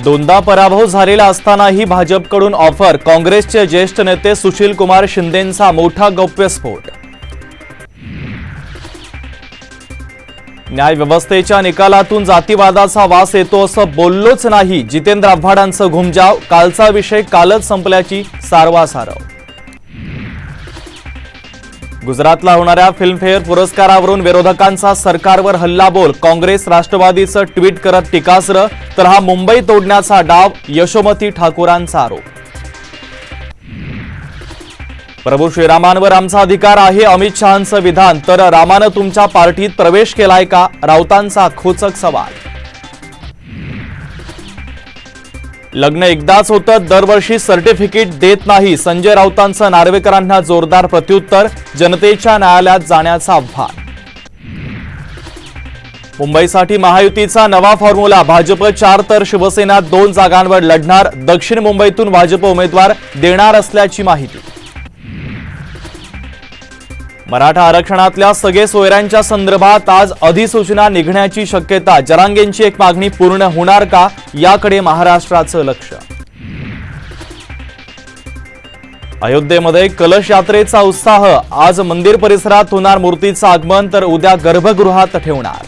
दोनदा पराभव झालेला असतानाही भाजपकडून ऑफर, काँग्रेसचे ज्येष्ठ नेते सुशील कुमार शिंदेंचा मोठा गौप्यस्फोट। न्यायव्यवस्थेच्या निकालातून जातीवादाचा वास येतो असं बोललोच नाही, जितेंद्र आव्हाडांचं घुमजाव, कालचा विषय कालच संपल्याची सारवासारव। गुजरातला होणाऱ्या फिल्मफेअर पुरस्कारावरून विरोधकांचा सरकारवर हल्लाबोल, काँग्रेस राष्ट्रवादीचं ट्विट करत टीकास्त्र, तर हा मुंबई तोडण्याचा डाव, यशोमती ठाकूरांचा आरोप। प्रभू श्रीरामांवर आमचा अधिकार आहे, अमित शहांचं विधान, तर रामानं तुमच्या पार्टीत प्रवेश केलाय का, राऊतांचा खोचक सवाल। लग्न एकदाच होतं, दरवर्षी सर्टिफिकेट देत नाही, संजय राऊतांचं नार्वेकरांना जोरदार प्रत्युत्तर, जनतेच्या न्यायालयात जाण्याचं आव्हान। मुंबईसाठी महायुतीचा नवा फॉर्म्युला, भाजप 4 तर शिवसेना 2 जागांवर लढणार, दक्षिण मुंबईतून भाजप उमेदवार देणार असल्याची माहिती। मराठा आरक्षणातल्या सगळे सोयऱ्यांच्या संदर्भात आज अधिसूचना निघण्याची शक्यता, जरांगेंची एक मागणी पूर्ण होणार का, याकडे महाराष्ट्राचं लक्ष। अयोध्येमध्ये कलश यात्रेचा उत्साह, आज मंदिर परिसरात होणार मूर्तीचं आगमन, तर उद्या गर्भगृहात ठेवणार।